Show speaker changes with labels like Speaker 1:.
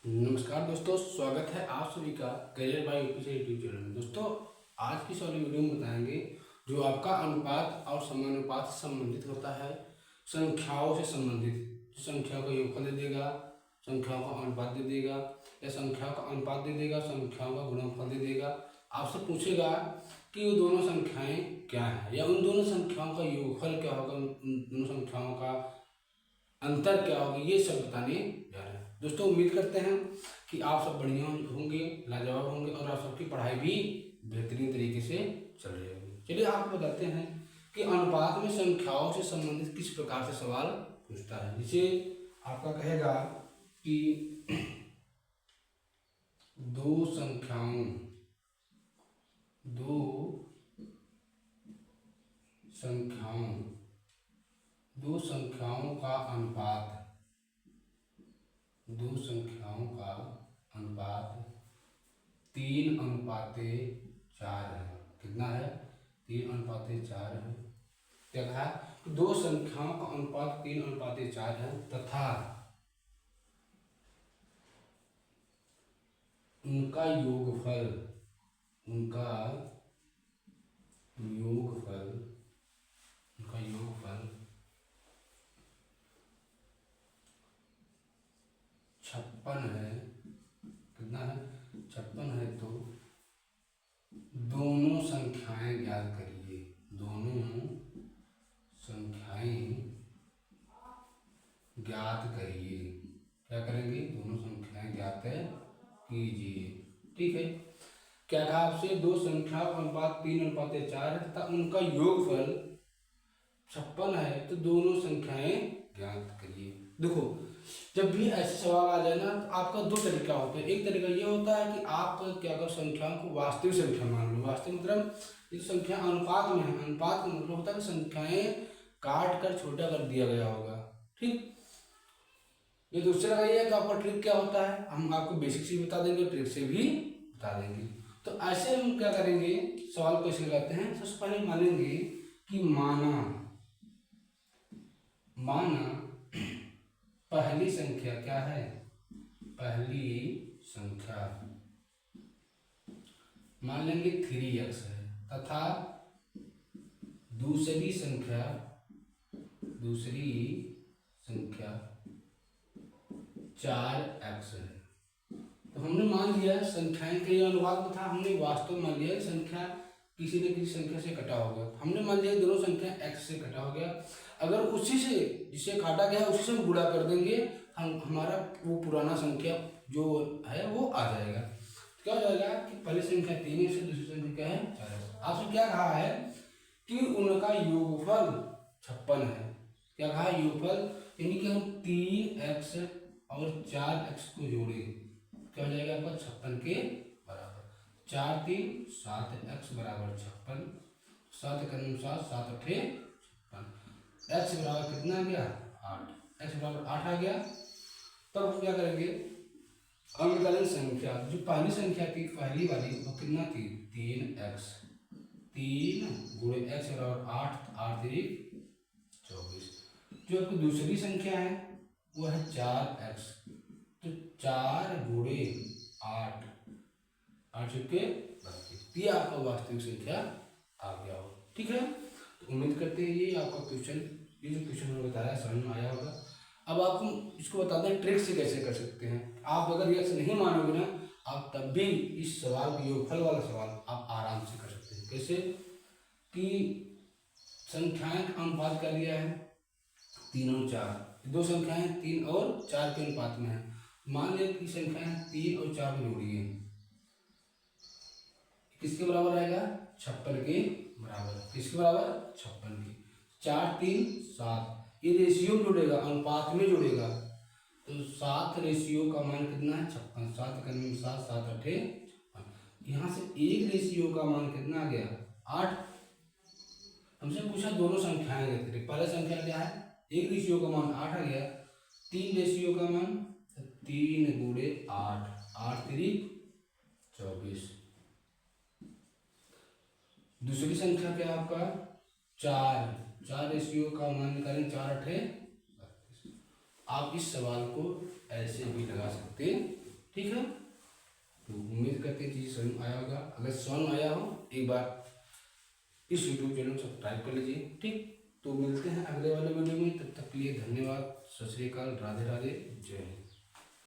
Speaker 1: नमस्कार दोस्तों, स्वागत है आप सभी का करियर बाय यूपी से यूट्यूब चैनल में। दोस्तों, आज की इस वाली वीडियो में बताएंगे जो आपका अनुपात और समानुपात से संबंधित होता है, संख्याओं से संबंधित। संख्याओं का योगफल दे देगा, संख्याओं का अनुपात दे देगा, या संख्याओं का अनुपात दे देगा, संख्याओं का गुणनफल दे देगा। आपसे पूछेगा कि वो दोनों संख्याएं क्या हैं, या उन दोनों संख्याओं का योगफल क्या होगा, उन दोनों संख्याओं का अंतर क्या होगा, ये सब बताने जा रहे हैं। दोस्तों, उम्मीद करते हैं कि आप सब बढ़िया होंगे, लाजवाब होंगे और आप सबकी पढ़ाई भी बेहतरीन तरीके से चल रही होगी। चलिए आपको बताते हैं कि अनुपात में संख्याओं से संबंधित किस प्रकार से सवाल पूछता है। जिसे आपका कहेगा कि दो संख्याओं का अनुपात 3:4 है। कितना है? 3:4 है। क्या कहा? दो संख्याओं का अनुपात 3:4 है तथा उनका योगफल 56 है। कितना है? 56 है। तो दोनों संख्याएं ज्ञात करिए। क्या करेंगे? दोनों संख्याएं ज्ञात कीजिए। ठीक है। क्या कहा आपसे? दो संख्याओं का अनुपात 3:4 है तथा उनका योगफल 56 है, तो दोनों संख्याएं ज्ञात करिए। देखो, जब भी ऐसे सवाल आ जाए ना, तो आपका दो तरीका होता है। एक तरीका ये होता है कि आप क्या कर संख्याओं को वास्तविक संख्या मान लो। वास्तविक मतलब इस संख्या अनुपात में है। अनुपात का मतलब होता है कि संख्याएं काट कर छोटा कर दिया गया होगा। ठीक। ये दूसरा लगाइए तो आपका ट्रिक क्या होता है, हम आपको बेसिक से बता देंगे, ट्रिक से भी बता देंगे। तो ऐसे हम क्या करेंगे, सवाल को ऐसे लगाते हैं। सबसे पहले मानेंगे कि माना पहली संख्या क्या है? पहली संख्या मान लेंगे 3x है तथा दूसरी संख्या 4x है। तो हमने मान लिया संख्याएं के अनुपात में था, हमने वास्तव मान लिया संख्या किसी न किसी संख्या से कटा हो गया। हमने मान लिया दोनों संख्या x से कटा हो गया। अगर उसी से जिसे काटा गया उसी से हम गुणा कर देंगे, हमारा वो पुराना संख्या जो है वो आ जाएगा। तो क्या हो जाएगा कि पहली संख्या 3 से दूसरी संख्या क्या है? 4। आपसे क्या कहा है कि उनका योगफल 56 है। क्या कहा? योगफल, यानी कि हम 3x और 4x को जोड़े, क्या हो जाएगा आपका? 56 के बराबर। 4 3 7x बराबर 56। 7 × 7 7 8 56। x बराबर कितना आ गया? 8। x बराबर 8 आ गया। तब हम क्या करेंगे, अंकलन संख्या जो पहली संख्या थी, पहली वाली, वो कितना थी? 3x। 3 × x बराबर 8, 8 3 24। जो आपकी दूसरी संख्या है वो है 4x। तो 4 × 8, 8 छक्के 32। ये आपका वास्तविक संख्या आ गया हो। ठीक है। तो उम्मीद करते हैं ये आपका क्वेश्चन, ये जो क्वेश्चन मैंने बताया समझ में आया होगा। अब आपको इसको बता दें ट्रिक से कैसे कर सकते हैं। आप अगर ये नहीं मानोगे ना, आप तब भी इस सवाल को, योगफल वाला सवाल, आप आराम से कर सकते हैं। कैसे कि संख्याएं का अनुपात कर लिया है 3 और 4। दो संख्याएं 3 और 4 के अनुपात में है। मान लिया कि संख्याएं 3 और 4 को जोड़िए, किसके बराबर आएगा? 56 के बराबर। किसके बराबर? 56 के। 4 3 7, ये रेशियो में जुड़ेगा, अनुपात में जुड़ेगा। तो 7 रेशियो का मान कितना है? 56। 7 × 7 7 8 56। यहाँ से एक रेशियो का मान कितना आ गया? 8। हमसे पूछा दोनों संख्याएं देते, पहले संख्या क्या है? एक रेशियो का मान 8 आ गया। 3 रेशियो का मान 3 × 8, 8 3 24। दूसरी संख्या क्या है आपका? 4 रेशियो का मान निकालें, 4 8 32। आप इस सवाल को ऐसे भी लगा सकते ठीक है, तो उम्मीद करते हैं चीज़ समझ आया होगा। अगर समझ आया हो एक बार इस यूट्यूब चैनल को सब्सक्राइब कर लीजिए। ठीक, तो मिलते हैं अगले वाले वीडियो में, तब तक के लिए धन्यवाद, सत श्री अकाल, राधे राधे, जय हिंद।